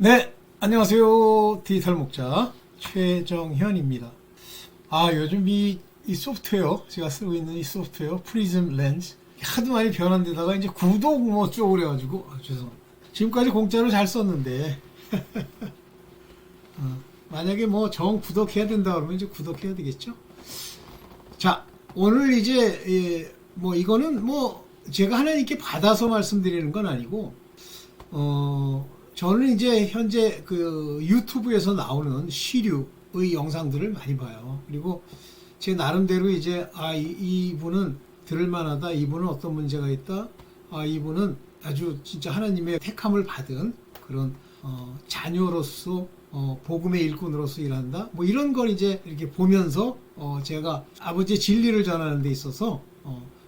네, 안녕하세요. 디지털 목자 최정현입니다. 요즘 이 소프트웨어, 제가 쓰고 있는 이 소프트웨어, 프리즘 렌즈, 하도 많이 변한 데다가 이제 구독 뭐 쪽으로 해가지고, 죄송합니다. 지금까지 공짜로 잘 썼는데, 만약에 뭐 정 구독해야 된다 그러면 이제 구독해야 되겠죠? 자, 오늘 이제, 뭐 이거는 뭐 제가 하나님께 받아서 말씀드리는 건 아니고, 저는 이제 현재 그 유튜브에서 나오는 시류의 영상들을 많이 봐요. 그리고 제 나름대로 이제 이분은 들을만하다. 이분은 어떤 문제가 있다. 이분은 아주 진짜 하나님의 택함을 받은 그런 자녀로서 복음의 일꾼으로서 일한다. 뭐 이런 걸 이제 이렇게 보면서 제가 아버지의 진리를 전하는 데 있어서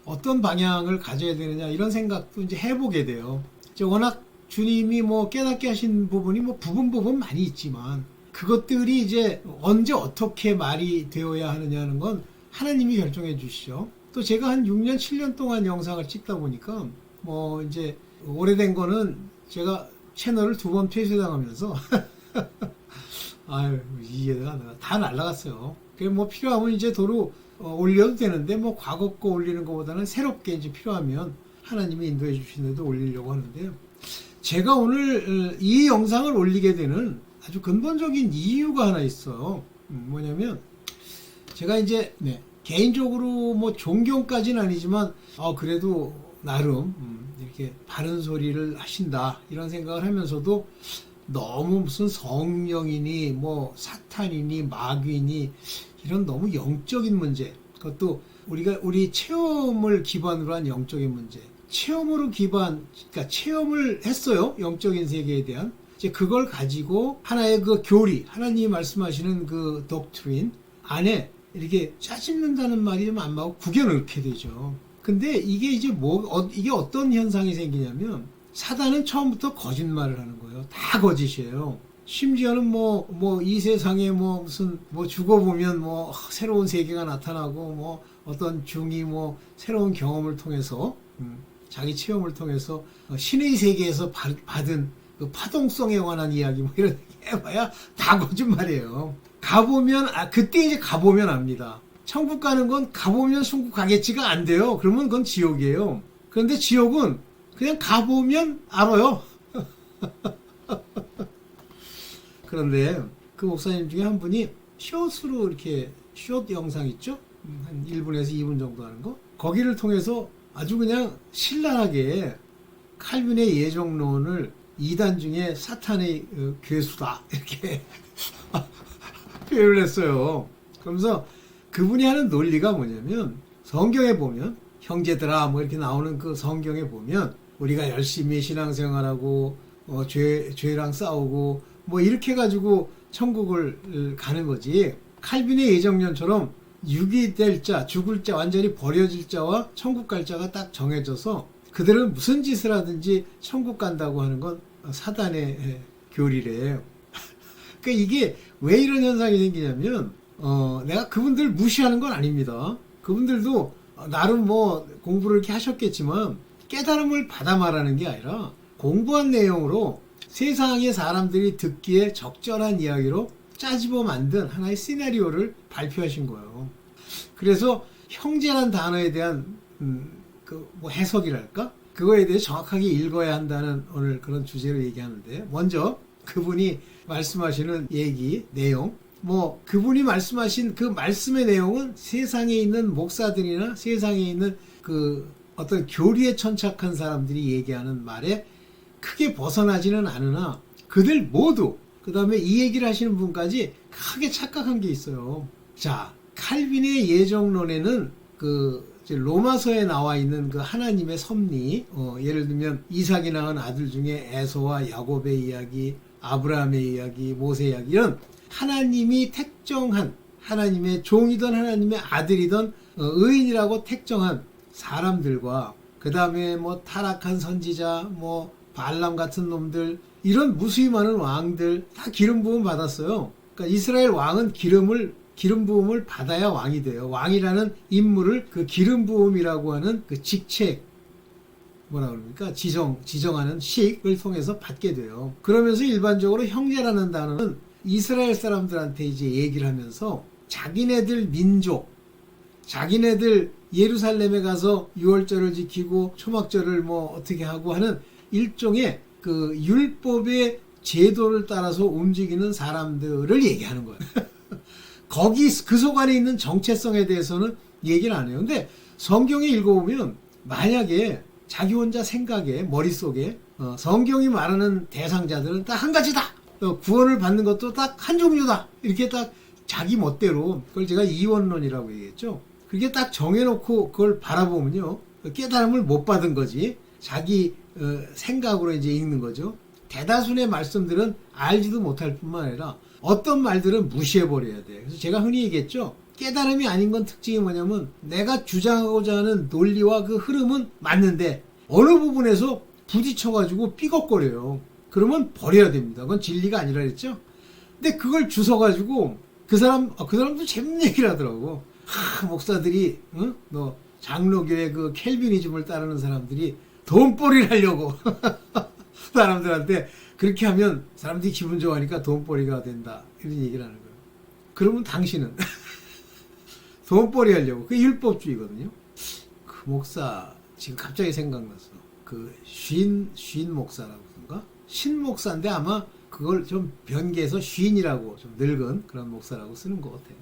어떤 방향을 가져야 되느냐 이런 생각도 이제 해보게 돼요. 이제 워낙 주님이 뭐 깨닫게 하신 부분이 뭐 부분 많이 있지만 그것들이 이제 언제 어떻게 말이 되어야 하느냐는 건 하나님이 결정해 주시죠. 또 제가 한 6년, 7년 동안 영상을 찍다 보니까 뭐 이제 오래된 거는 제가 채널을 2번 폐쇄당하면서 이해가 다 날라갔어요. 그래 뭐 필요하면 이제 도로 올려도 되는데 뭐 과거 거 올리는 것보다는 새롭게 이제 필요하면 하나님이 인도해 주시는데도 올리려고 하는데요. 제가 오늘 이 영상을 올리게 되는 아주 근본적인 이유가 하나 있어요. 뭐냐면 제가 이제 개인적으로 뭐 존경까지는 아니지만 그래도 나름 이렇게 바른 소리를 하신다 이런 생각을 하면서도 너무 무슨 성령이니 뭐 사탄이니 마귀니 이런 너무 영적인 문제, 그것도 우리 체험을 기반으로 한 영적인 문제, 그러니까 체험을 했어요. 영적인 세계에 대한. 이제 그걸 가지고 하나의 그 교리, 하나님이 말씀하시는 그 독트린 안에 이렇게 짜집는다는 말이 좀 안 맞고 구겨 넣게 되죠. 근데 이게 이제 이게 어떤 현상이 생기냐면 사단은 처음부터 거짓말을 하는 거예요. 다 거짓이에요. 심지어는 뭐 이 세상에 뭐 무슨 뭐 죽어보면 뭐 새로운 세계가 나타나고 뭐 어떤 중이 뭐 새로운 경험을 통해서 자기 체험을 통해서 신의 세계에서 받은 그 파동성에 관한 이야기 뭐 이런 해봐야 다 거짓말이에요. 가보면 그때 이제 가보면 압니다. 천국 가는 건 가보면 천국 가겠지가 안 돼요. 그러면 그건 지옥이에요. 그런데 지옥은 그냥 가보면 알아요. 그런데 그 목사님 중에 한 분이 숏으로 이렇게 숏 영상 있죠? 한 1분에서 2분 정도 하는 거. 거기를 통해서 아주 그냥 신랄하게 칼빈의 예정론을 이단 중에 사탄의 괴수다 이렇게 표현을 했어요. 그러면서 그분이 하는 논리가 뭐냐면 성경에 보면 형제들아 뭐 이렇게 나오는 그 성경에 보면 우리가 열심히 신앙생활하고 죄랑 싸우고 뭐 이렇게 가지고 천국을 가는 거지. 칼빈의 예정론처럼 유기될 자, 죽을 자, 완전히 버려질 자와 천국 갈 자가 딱 정해져서 그들은 무슨 짓을 하든지 천국 간다고 하는 건 사단의 교리래요. 그러니까 이게 왜 이런 현상이 생기냐면 내가 그분들 무시하는 건 아닙니다. 그분들도 나름 뭐 공부를 이렇게 하셨겠지만 깨달음을 받아 말하는 게 아니라 공부한 내용으로 세상의 사람들이 듣기에 적절한 이야기로 짜집어 만든 하나의 시나리오를 발표하신 거예요. 그래서 형제란 단어에 대한 뭐 해석이랄까? 그거에 대해 정확하게 읽어야 한다는 오늘 그런 주제로 얘기하는데, 먼저 그분이 말씀하시는 얘기, 내용, 뭐 그분이 말씀하신 그 말씀의 내용은 세상에 있는 목사들이나 세상에 있는 그 어떤 교리에 천착한 사람들이 얘기하는 말에 크게 벗어나지는 않으나 그들 모두, 그 다음에 이 얘기를 하시는 분까지 크게 착각한 게 있어요. 자, 칼빈의 예정론에는 그 로마서에 나와 있는 그 하나님의 섭리, 예를 들면 이삭이 낳은 아들 중에 에서와 야곱의 이야기, 아브라함의 이야기, 모세 이야기, 이런 하나님이 택정한 하나님의 종이든 하나님의 아들이든 의인이라고 택정한 사람들과 그 다음에 뭐 타락한 선지자, 뭐 발람 같은 놈들, 이런 무수히 많은 왕들 다 기름 부음 받았어요. 그러니까 이스라엘 왕은 기름 부음을 받아야 왕이 돼요. 왕이라는 인물을 그 기름 부음이라고 하는 그 직책, 뭐라 그럽니까? 지정하는 식을 통해서 받게 돼요. 그러면서 일반적으로 형제라는 단어는 이스라엘 사람들한테 이제 얘기를 하면서 자기네들 민족, 자기네들 예루살렘에 가서 유월절을 지키고 초막절을 뭐 어떻게 하고 하는 일종의 그 율법의 제도를 따라서 움직이는 사람들을 얘기하는 거예요. 거기 그 속 안에 있는 정체성에 대해서는 얘기를 안 해요. 근데 성경에 읽어보면 만약에 자기 혼자 생각에 머릿속에 성경이 말하는 대상자들은 딱 한 가지다. 구원을 받는 것도 딱 한 종류다. 이렇게 딱 자기 멋대로 그걸 제가 이원론이라고 얘기했죠. 그렇게 딱 정해놓고 그걸 바라보면요. 깨달음을 못 받은 거지. 자기 생각으로 이제 읽는 거죠. 대다수의 말씀들은 알지도 못할 뿐만 아니라 어떤 말들은 무시해버려야 돼. 그래서 제가 흔히 얘기했죠. 깨달음이 아닌 건 특징이 뭐냐면 내가 주장하고자 하는 논리와 그 흐름은 맞는데 어느 부분에서 부딪혀가지고 삐걱거려요. 그러면 버려야 됩니다. 그건 진리가 아니라 그랬죠. 근데 그걸 주워가지고 그 사람도 재밌는 얘기를 하더라고. 목사들이 너 장로교의 그 켈비니즘을 따르는 사람들이 돈벌이를 하려고 사람들한테 그렇게 하면 사람들이 기분 좋아하니까 돈벌이가 된다 이런 얘기를 하는 거예요. 그러면 당신은 돈벌이 하려고 그게 율법주의거든요. 그 목사 지금 갑자기 생각났어. 그 쉰 목사라고 그런가? 신 목사인데 아마 그걸 좀 변개해서 쉰이라고 좀 늙은 그런 목사라고 쓰는 것 같아요.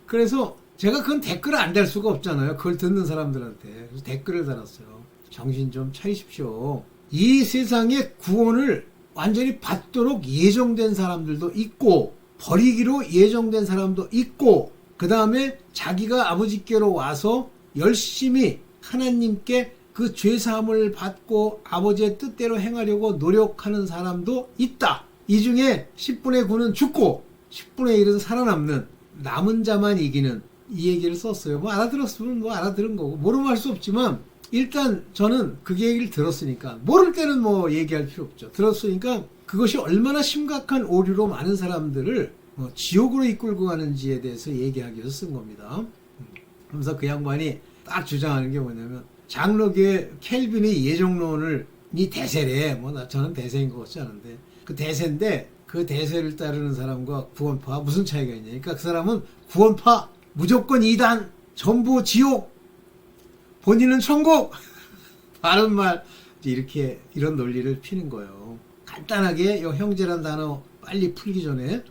그래서 제가 그건 댓글을 안 달 수가 없잖아요. 그걸 듣는 사람들한테. 그래서 댓글을 달았어요. 정신 좀 차리십시오. 이 세상에 구원을 완전히 받도록 예정된 사람들도 있고 버리기로 예정된 사람도 있고 그 다음에 자기가 아버지께로 와서 열심히 하나님께 그 죄사함을 받고 아버지의 뜻대로 행하려고 노력하는 사람도 있다. 이 중에 10분의 9는 죽고 10분의 1은 살아남는 남은 자만 이기는 이 얘기를 썼어요. 뭐 알아들었으면 뭐 알아들은 거고 모르면 할 수 없지만 일단 저는 그 얘기를 들었으니까 모를 때는 뭐 얘기할 필요 없죠. 들었으니까 그것이 얼마나 심각한 오류로 많은 사람들을 지옥으로 이끌고 가는지에 대해서 얘기하기 위해서 쓴 겁니다. 그래서 그 양반이 딱 주장하는 게 뭐냐면 장로교의 켈빈의 예정론을 이 대세래. 저는 대세인 것 같지 않은데 그 대세인데 그 대세를 따르는 사람과 구원파 무슨 차이가 있냐. 그러니까 그 사람은 구원파 무조건 이단 전부 지옥 본인은 천국 바른 말 이렇게 이런 논리를 피는 거예요. 간단하게 이 형제란 단어 빨리 풀기 전에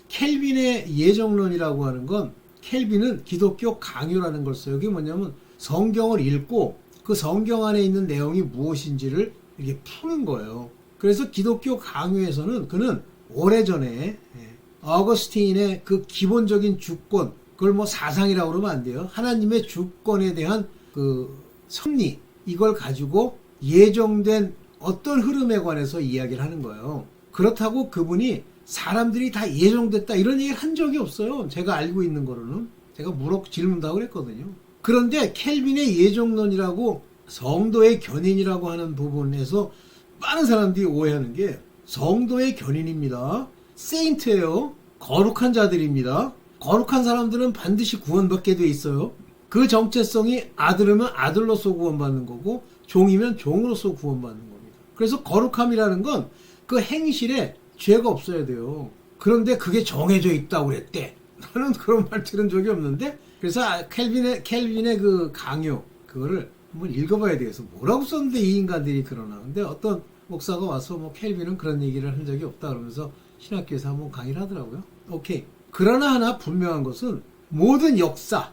켈빈의 예정론이라고 하는 건 켈빈은 기독교 강요라는 걸 써요. 이게 뭐냐면 성경을 읽고 그 성경 안에 있는 내용이 무엇인지를 이렇게 푸는 거예요. 그래서 기독교 강요에서는 그는 오래전에 어거스틴의 그 기본적인 주권 그걸 뭐 사상이라고 그러면 안 돼요. 하나님의 주권에 대한 그 섭리 이걸 가지고 예정된 어떤 흐름에 관해서 이야기를 하는 거예요. 그렇다고 그분이 사람들이 다 예정됐다 이런 얘기를 한 적이 없어요. 제가 알고 있는 거로는. 제가 질문도 하고 그랬거든요. 그런데 켈빈의 예정론이라고 성도의 견인이라고 하는 부분에서 많은 사람들이 오해하는 게 성도의 견인입니다. 세인트예요. 거룩한 자들입니다. 거룩한 사람들은 반드시 구원받게 돼 있어요. 그 정체성이 아들이면 아들로서 구원받는 거고 종이면 종으로서 구원받는 겁니다. 그래서 거룩함이라는 건 그 행실에 죄가 없어야 돼요. 그런데 그게 정해져 있다고 그랬대. 나는 그런 말 들은 적이 없는데 그래서 켈빈의 그 강요 그거를 한번 읽어봐야 되겠어. 뭐라고 썼는데 이 인간들이 그러나. 근데 어떤 목사가 와서 뭐 켈빈은 그런 얘기를 한 적이 없다 그러면서 신학교에서 한번 강의를 하더라고요. 오케이. 그러나 하나 분명한 것은 모든 역사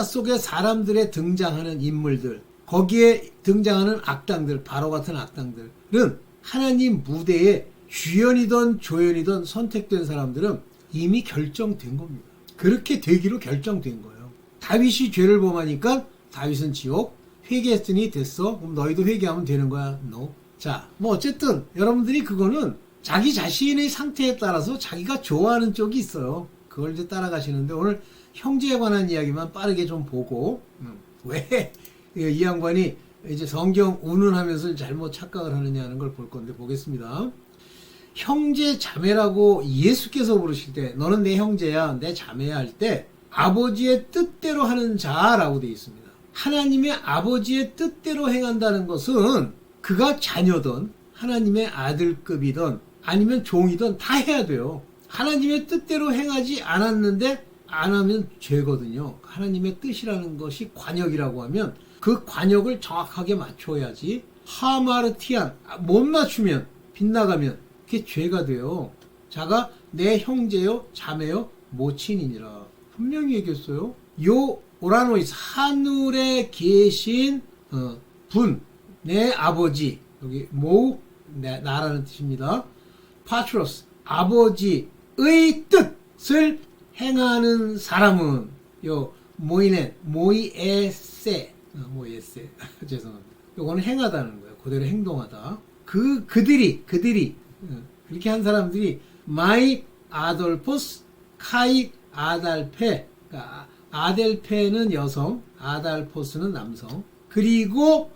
속에 사람들의 등장하는 인물들 거기에 등장하는 악당들 바로 같은 악당들은 하나님 무대에 주연이든 조연이든 선택된 사람들은 이미 결정된 겁니다. 그렇게 되기로 결정된 거예요. 다윗이 죄를 범하니까 다윗은 지옥 회개했으니 됐어. 그럼 너희도 회개하면 되는 거야. No. 자, 뭐 어쨌든 여러분들이 그거는 자기 자신의 상태에 따라서 자기가 좋아하는 쪽이 있어요. 그걸 이제 따라가시는데 오늘 형제에 관한 이야기만 빠르게 좀 보고 왜 이 양반이 이제 성경 운운하면서 잘못 착각을 하느냐는 걸 볼 건데 보겠습니다. 형제 자매라고 예수께서 부르실 때 너는 내 형제야 내 자매야 할 때 아버지의 뜻대로 하는 자라고 되어 있습니다. 하나님의 아버지의 뜻대로 행한다는 것은 그가 자녀든 하나님의 아들급이든 아니면 종이든 다 해야 돼요. 하나님의 뜻대로 행하지 않았는데 안 하면 죄거든요. 하나님의 뜻이라는 것이 관역이라고 하면 그 관역을 정확하게 맞춰야지 하마르티안 못 맞추면 빗나가면 그게 죄가 돼요. 자가 내 형제요 자매요 모친이니라. 분명히 얘기했어요. 요 오라노이스 하늘에 계신 분, 내 아버지, 여기 모우 나라는 뜻입니다. 파트로스 아버지의 뜻을 행하는 사람은 요 모이에세 죄송합니다. 요거는 행하다는 거예요. 그대로 행동하다. 그들이 그렇게 한 사람들이 마이 아돌포스 카이 아달페, 그러니까 아델페는 여성, 아달포스는 남성. 그리고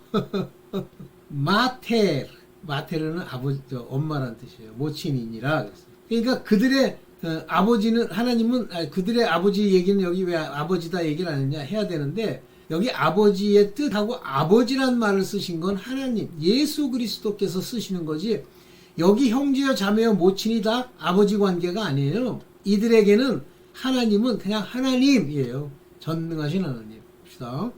마테르는 아버지, 엄마란 뜻이에요. 모친이니라. 그러니까 그들의 아버지는 하나님은 그들의 아버지 얘기는 여기 왜 아버지다 얘기를 안 했냐 해야 되는데 여기 아버지의 뜻하고 아버지란 말을 쓰신 건 하나님 예수 그리스도께서 쓰시는 거지 여기 형제여 자매여 모친이 다 아버지 관계가 아니에요. 이들에게는 하나님은 그냥 하나님이에요. 전능하신 하나님. 봅시다.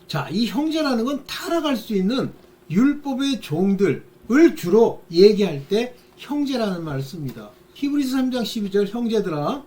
자, 이 형제라는 건 타락할 수 있는 율법의 종들을 주로 얘기할 때 형제라는 말을 씁니다. 히브리서 3장 12절 형제들아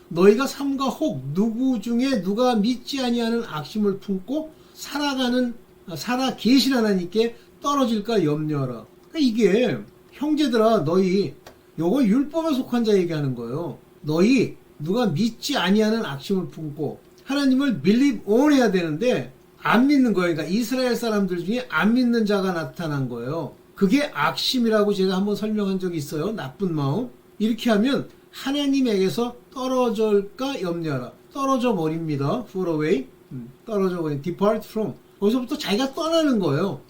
너희가 삼가 혹 누구 중에 누가 믿지 아니하는 악심을 품고 살아 계신 하나님께 떨어질까 염려하라. 그러니까 이게 형제들아 너희 요거 율법에 속한 자 얘기하는 거예요. 너희 누가 믿지 아니하는 악심을 품고 하나님을 believe on 해야 되는데 안 믿는 거예요. 그러니까 이스라엘 사람들 중에 안 믿는 자가 나타난 거예요. 그게 악심이라고 제가 한번 설명한 적이 있어요. 나쁜 마음. 이렇게 하면 하나님에게서 떨어질까 염려하라. 떨어져 버립니다. fall away. 떨어져 버린 depart from. 거기서부터 자기가 떠나는 거예요.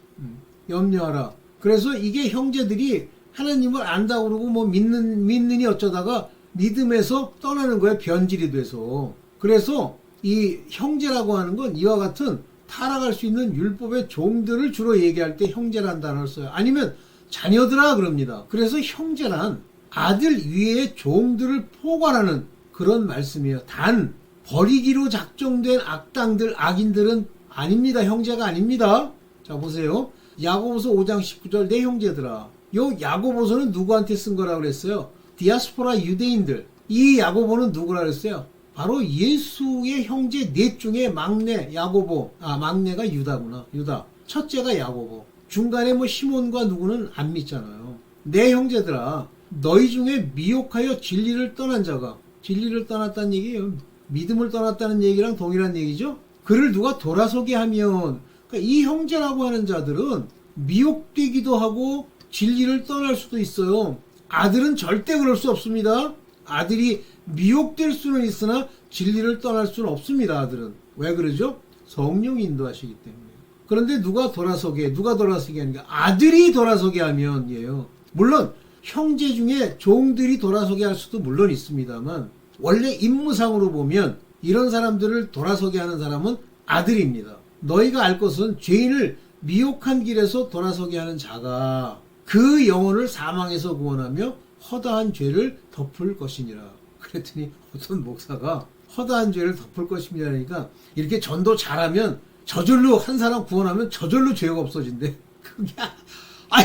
염려하라. 그래서 이게 형제들이 하나님을 안다고 그러고 뭐 믿느니 어쩌다가 믿음에서 떠나는 거예요. 변질이 돼서. 그래서 이 형제라고 하는 건 이와 같은 타락할 수 있는 율법의 종들을 주로 얘기할 때 형제란 단어를 써요. 아니면 자녀들아 그럽니다. 그래서 형제란 아들 위에 종들을 포괄하는 그런 말씀이에요. 단 버리기로 작정된 악당들 악인들은 아닙니다. 형제가 아닙니다. 자 보세요. 야고보서 5장 19절 내 형제들아. 요 야고보서는 누구한테 쓴 거라고 그랬어요? 디아스포라 유대인들. 이 야고보는 누구라 그랬어요? 바로 예수의 형제 넷 중에 막내 야고보. 막내가 유다구나. 유다. 첫째가 야고보. 중간에 뭐 시몬과 누구는 안 믿잖아요. 내 형제들아. 너희 중에 미혹하여 진리를 떠난 자가 진리를 떠났다는 얘기예요. 믿음을 떠났다는 얘기랑 동일한 얘기죠. 그를 누가 돌아서게 하면 그러니까 이 형제라고 하는 자들은 미혹되기도 하고 진리를 떠날 수도 있어요. 아들은 절대 그럴 수 없습니다. 아들이 미혹될 수는 있으나 진리를 떠날 수는 없습니다. 아들은. 왜 그러죠? 성령이 인도하시기 때문에. 그런데 누가 돌아서게 하는 게 아들이 돌아서게 하면이에요. 물론 형제 중에 종들이 돌아서게 할 수도 물론 있습니다만 원래 임무상으로 보면 이런 사람들을 돌아서게 하는 사람은 아들입니다. 너희가 알 것은 죄인을 미혹한 길에서 돌아서게 하는 자가 그 영혼을 사망에서 구원하며 허다한 죄를 덮을 것이니라. 그랬더니 어떤 목사가 허다한 죄를 덮을 것이니라니까 이렇게 전도 잘하면 저절로 한 사람 구원하면 저절로 죄가 없어진대. 그게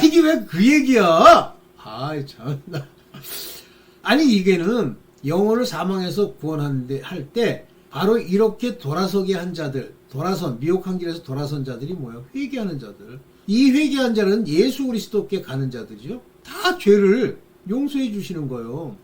이게 왜 그 얘기야? 참나. 아니 이게는 영혼을 사망에서 구원하는데 할 때 바로 이렇게 돌아서게 한 자들, 미혹한 길에서 돌아선 자들이 뭐예요? 회개하는 자들. 이 회개한 자는 예수 그리스도께 가는 자들이죠. 다 죄를 용서해 주시는 거예요.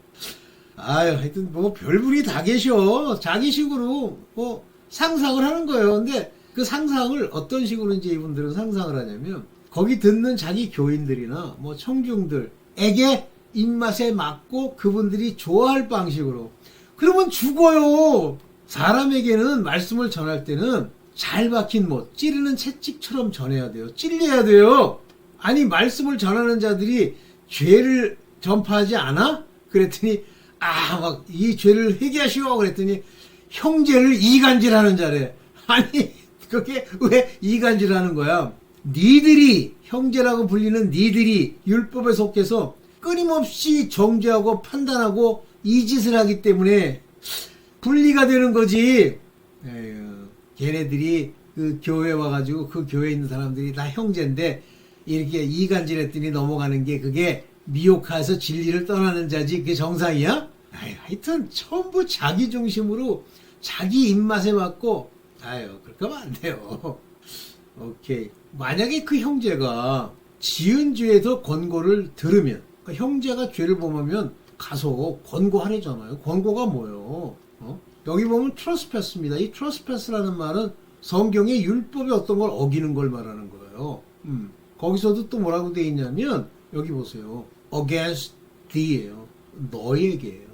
하여튼 뭐 별분이 다 계셔. 자기식으로 뭐 상상을 하는 거예요. 근데 그 상상을 어떤 식으로 이제 이분들은 상상을 하냐면 거기 듣는 자기 교인들이나 뭐 청중들에게 입맛에 맞고 그분들이 좋아할 방식으로. 그러면 죽어요. 사람에게는 말씀을 전할 때는 잘 박힌 못, 찌르는 채찍처럼 전해야 돼요. 찔려야 돼요. 아니 말씀을 전하는 자들이 죄를 전파하지 않아? 그랬더니 막 이 죄를 회개하시오 그랬더니 형제를 이간질하는 자래. 아니 그게 왜 이간질하는 거야? 니들이 형제라고 불리는 니들이 율법에 속해서 끊임없이 정죄하고 판단하고 이 짓을 하기 때문에 분리가 되는 거지. 에휴, 걔네들이 그 교회 와가지고 그 교회에 있는 사람들이 다 형제인데 이렇게 이간질했더니 넘어가는 게 그게 미혹해서 진리를 떠나는 자지 그게 정상이야? 아유, 하여튼 전부 자기 중심으로 자기 입맛에 맞고 아유 그렇게 하면 안 돼요. 오케이. 만약에 그 형제가 지은 죄에서 권고를 들으면 그러니까 형제가 죄를 범하면 가서 권고하래잖아요. 권고가 뭐예요? 여기 보면 트러스패스입니다. 이 트러스패스라는 말은 성경의 율법의 어떤 걸 어기는 걸 말하는 거예요. 거기서도 또 뭐라고 돼 있냐면 여기 보세요. against thee예요. 너에게예요.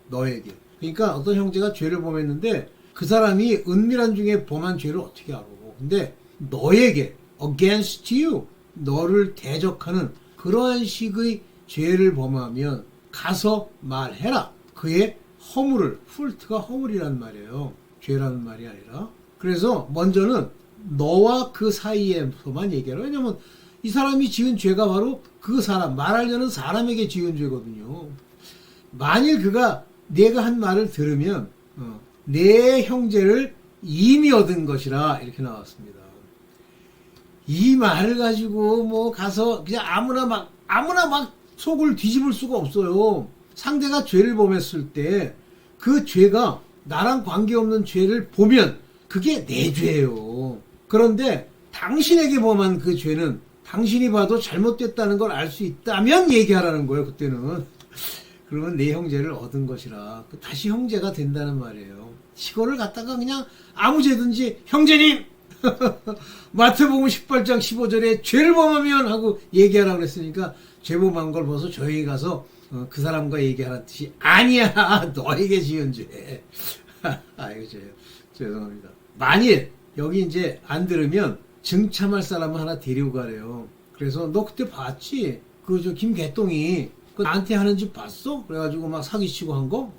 너에게. 그러니까 어떤 형제가 죄를 범했는데 그 사람이 은밀한 중에 범한 죄를 어떻게 알아? 근데 너에게 against you 너를 대적하는 그러한 식의 죄를 범하면 가서 말해라. 그의 허물을 fault가 허물이란 말이에요. 죄라는 말이 아니라. 그래서 먼저는 너와 그 사이에서만 얘기하라. 왜냐면 이 사람이 지은 죄가 바로 그 사람, 말하려는 사람에게 지은 죄거든요. 만일 그가 내가 한 말을 들으면 내 형제를 이미 얻은 것이라 이렇게 나왔습니다. 이 말을 가지고 뭐 가서 그냥 아무나 막 속을 뒤집을 수가 없어요. 상대가 죄를 범했을 때 그 죄가 나랑 관계없는 죄를 보면 그게 내 죄예요. 그런데 당신에게 범한 그 죄는 당신이 봐도 잘못됐다는 걸 알 수 있다면 얘기하라는 거예요. 그때는. 그러면 내 형제를 얻은 것이라 다시 형제가 된다는 말이에요. 이거를 갖다가 그냥 아무 죄든지 형제님 마태복음 18장 15절에 죄를 범하면 하고 얘기하라고 그랬으니까 죄 범한 걸 벌써 조용히 가서 그 사람과 얘기하는 뜻이 아니야 너에게 지은 죄. 아이고 죄송합니다. 만일 여기 이제 안 들으면 증참할 사람을 하나 데리고 가래요. 그래서 너 그때 봤지? 그 저 김개똥이 그 나한테 하는 짓 봤어? 그래가지고 막 사기치고 한 거?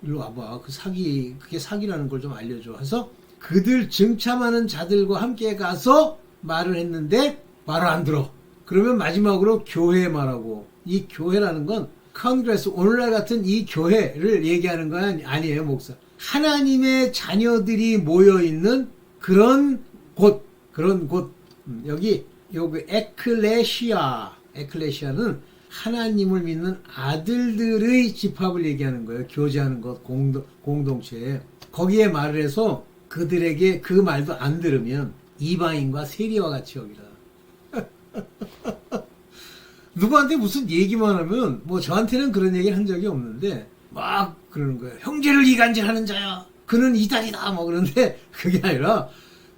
일로 와봐. 그게 사기라는 걸 좀 알려줘. 해서 그들 증참하는 자들과 함께 가서 말을 했는데 말을 안 들어. 그러면 마지막으로 교회 말하고 이 교회라는 건 컨그레스 오늘날 같은 이 교회를 얘기하는 건 아니에요. 목사. 하나님의 자녀들이 모여있는 그런 곳. 여기 에클레시아는 하나님을 믿는 아들들의 집합을 얘기하는 거예요. 교제하는 것, 공동체. 거기에 말을 해서 그들에게 그 말도 안 들으면 이방인과 세리와 같이 여기라. 누구한테 무슨 얘기만 하면 뭐 저한테는 그런 얘기를 한 적이 없는데 막 그러는 거예요. 형제를 이간질하는 자야. 그는 이단이다. 뭐 그런데 그게 아니라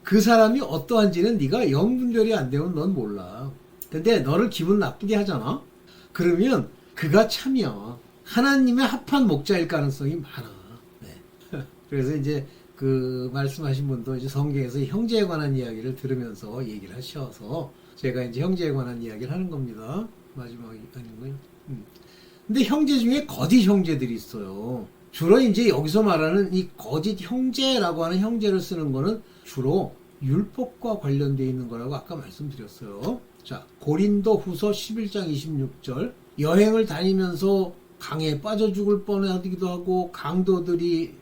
그 사람이 어떠한지는 네가 영분별이 안 되면 넌 몰라. 근데 너를 기분 나쁘게 하잖아. 그러면 그가 참이야. 하나님의 합한 목자일 가능성이 많아. 네. 그래서 이제 그 말씀하신 분도 이제 성경에서 형제에 관한 이야기를 들으면서 얘기를 하셔서 제가 이제 형제에 관한 이야기를 하는 겁니다. 마지막이 아니고요. 근데 형제 중에 거짓 형제들이 있어요. 주로 이제 여기서 말하는 이 거짓 형제라고 하는 형제를 쓰는 거는 주로 율법과 관련되어 있는 거라고 아까 말씀드렸어요. 자, 고린도 후서 11장 26절. 여행을 다니면서 강에 빠져 죽을 뻔하기도 하고, 강도들이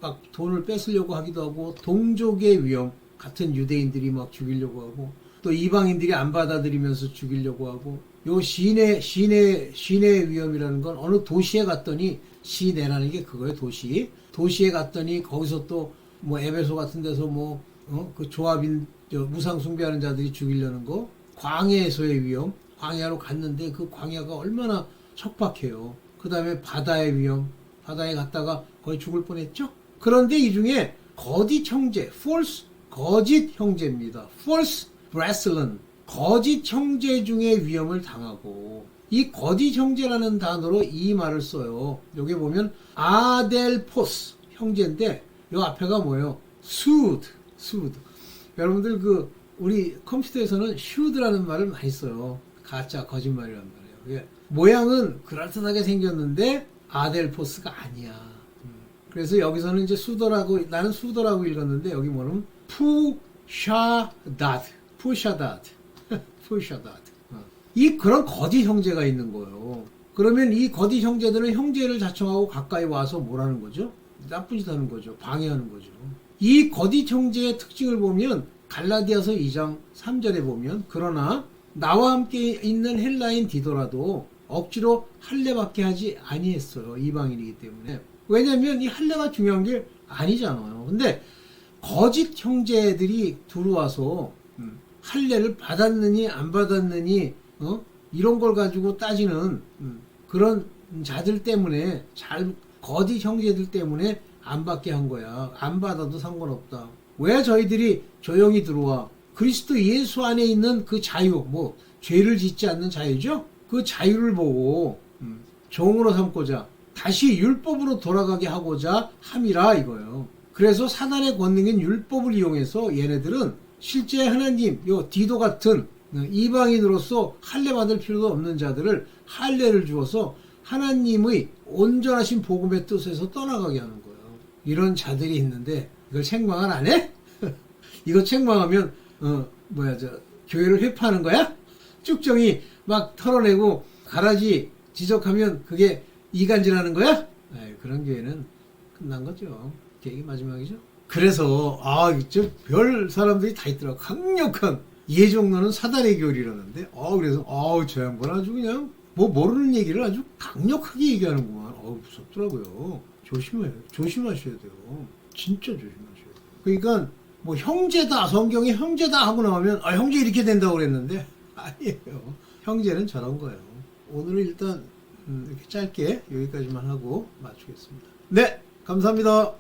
막 돈을 뺏으려고 하기도 하고, 동족의 위험, 같은 유대인들이 막 죽이려고 하고, 또 이방인들이 안 받아들이면서 죽이려고 하고, 요 시내 위험이라는 건 어느 도시에 갔더니, 시내라는 게 그거예요, 도시. 도시에 갔더니, 거기서 또, 뭐, 에베소 같은 데서 뭐, 그 조합인, 무상 숭배하는 자들이 죽이려는 거, 광야에서의 위험, 광야로 갔는데 그 광야가 얼마나 척박해요. 그 다음에 바다의 위험, 바다에 갔다가 거의 죽을 뻔했죠. 그런데 이 중에 거짓 형제, false, 거짓 형제입니다. false brethren, 거짓 형제 중에 위험을 당하고, 이 거짓 형제라는 단어로 이 말을 써요. 여기 보면 아델포스 형제인데 이 앞에가 뭐예요? sued. 여러분들 우리 컴퓨터에서는 should라는 말을 많이 써요. 가짜 거짓말이란 말이에요. 모양은 그럴듯하게 생겼는데 아델포스가 아니야. 그래서 여기서는 이제 수더라고, 나는 수더라고 읽었는데 여기 뭐냐면 샤다드, 푸샤다드, 푸샤다드. 이 그런 거짓 형제가 있는 거예요. 그러면 이 거짓 형제들은 형제를 자청하고 가까이 와서 뭐라는 거죠? 나쁜 짓 하는 거죠. 방해하는 거죠. 이 거짓 형제의 특징을 보면 갈라디아서 2장 3절에 보면 그러나 나와 함께 있는 헬라인 디도라도 억지로 할례받게 하지 아니했어요. 이방인이기 때문에. 왜냐면 이 할례가 중요한 게 아니잖아요. 근데 거짓 형제들이 들어와서 할례를 받았느니 안 받았느니 이런 걸 가지고 따지는 그런 자들 때문에 거짓 형제들 때문에 안 받게 한 거야. 안 받아도 상관없다. 왜 저희들이 조용히 들어와? 그리스도 예수 안에 있는 그 자유, 뭐 죄를 짓지 않는 자유죠? 그 자유를 보고 종으로 삼고자 다시 율법으로 돌아가게 하고자 함이라 이거예요. 그래서 사단의 권능인 율법을 이용해서 얘네들은 실제 하나님, 요 디도 같은 이방인으로서 할례 받을 필요도 없는 자들을 할례를 주어서 하나님의 온전하신 복음의 뜻에서 떠나가게 하는 거예요. 이런 자들이 있는데 이걸 책망을 안 해? 이거 책망하면 교회를 회파하는 거야? 쭉정이 막 털어내고 가라지 지적하면 그게 이간질하는 거야? 그런 교회는 끝난 거죠. 이게 마지막이죠. 그래서 별 사람들이 다 있더라고. 강력한 예종론은 사단의 교리라는데 그래서 저 양반 아주 그냥 뭐 모르는 얘기를 아주 강력하게 얘기하는구만. 무섭더라고요. 조심하셔야 돼요. 진짜 조심하셔야 돼요. 그러니까 뭐 형제다, 성경에 형제다 하고 나오면 형제 이렇게 된다고 그랬는데 아니에요. 형제는 저런 거예요. 오늘은 일단 이렇게 짧게 여기까지만 하고 마치겠습니다. 네, 감사합니다.